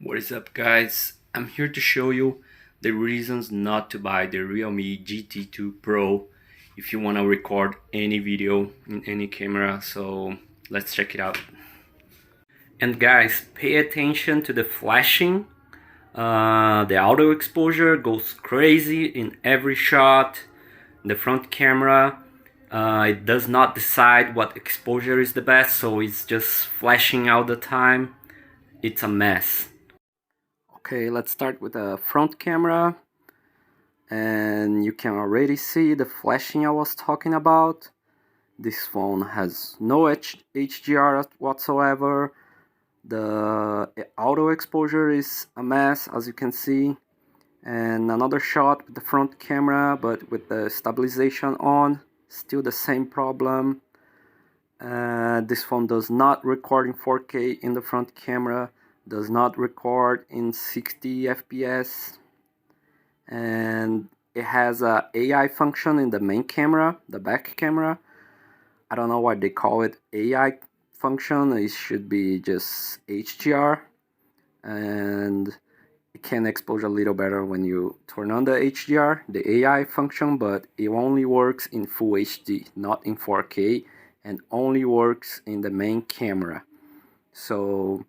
What is up, guys? I'm here to show you the reasons not to buy the Realme GT2 Pro if you want to record any video in any camera. So let's check it out. And guys, pay attention to the flashing. The auto exposure goes crazy in every shot. The front camera, it does not decide what exposure is the best, so it's just flashing all the time. It's a mess. Okay, let's start with the front camera, and you can already see the flashing I was talking about. This phone has no HDR whatsoever. The auto exposure is a mess, as you can see. And another shot with the front camera, but with the stabilization on, still the same problem. This phone does not record in 4K in the front camera, does not record in 60 FPS, and it has a AI function in the main camera, the back camera. I don't know why they call it AI function. It should be just HDR, and it can expose a little better when you turn on the HDR, the AI function, but it only works in Full HD, not in 4K, and only works in the main camera. So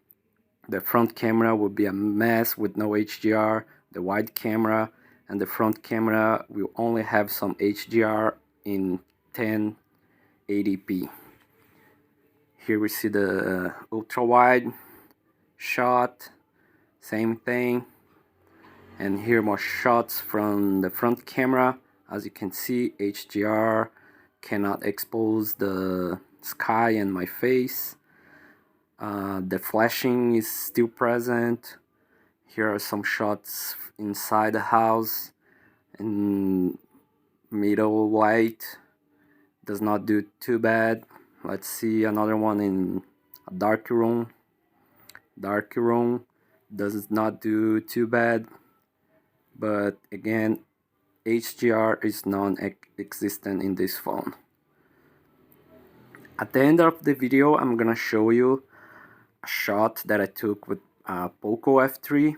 the front camera would be a mess with no HDR, the wide camera and the front camera will only have some HDR in 1080p. Here we see the ultra wide shot, same thing. And here more shots from the front camera. As you can see, HDR cannot expose the sky and my face. The flashing is still present. Here are some shots inside the house in middle light. Does not do too bad. Let's see another one in a dark room. Dark room does not do too bad. But again, HDR is non-existent in this phone. At the end of the video, I'm gonna show you a shot that I took with a Poco F3,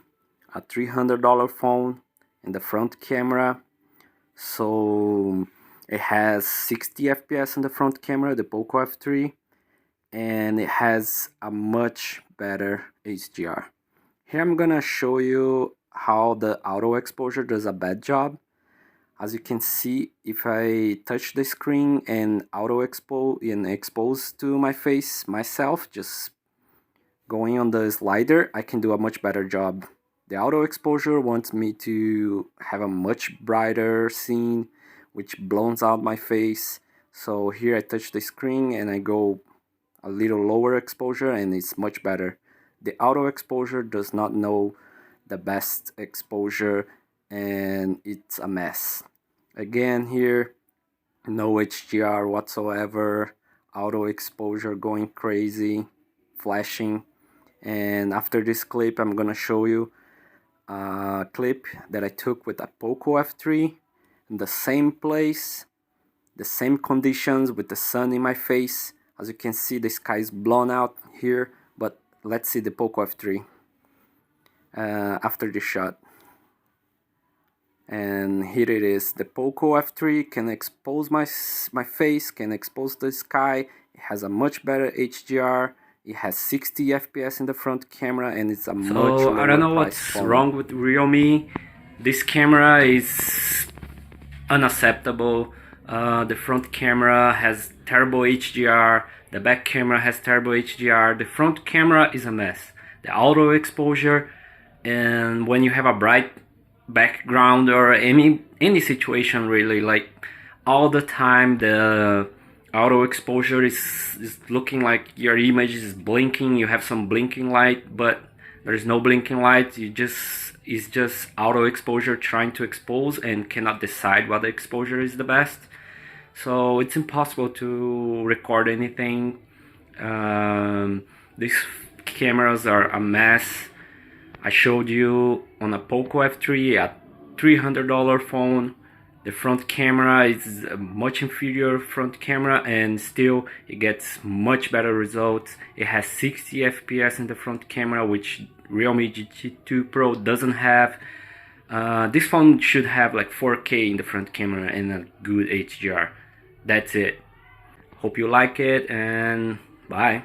a $300 phone, in the front camera. So it has 60 FPS in the front camera, the Poco F3, and it has a much better HDR. Here I'm gonna show you how the auto exposure does a bad job. As you can see, if I touch the screen and expose to my face myself, just going on the slider, I can do a much better job. The auto exposure wants me to have a much brighter scene, which blows out my face. So here I touch the screen and I go a little lower exposure and it's much better. The auto exposure does not know the best exposure and it's a mess. Again, here no HDR whatsoever, auto exposure going crazy, flashing. And after this clip I'm gonna show you a clip that I took with a Poco F3 in the same place, the same conditions, with the sun in my face. As you can see, the sky is blown out here, but let's see the Poco F3 after this shot. And here it is. The Poco F3 can expose my face, can expose the sky. It has a much better HDR. It has 60 FPS in the front camera, and it's a much lower price phone. So I don't know what's wrong with Realme. This camera is unacceptable. The front camera has terrible HDR. The back camera has terrible HDR. The front camera is a mess. The auto exposure, and when you have a bright background or any situation really, like all the time the auto exposure is looking like your image is blinking. You have some blinking light, but there's no blinking light. It's just auto exposure trying to expose and cannot decide what the exposure is the best. So it's impossible to record anything. These cameras are a mess. I showed you on a Poco F3, a $300 phone. The front camera is a much inferior front camera, and still it gets much better results. It has 60 FPS in the front camera, which Realme GT2 Pro doesn't have. This phone should have like 4K in the front camera and a good HDR. That's it. Hope you like it, and bye.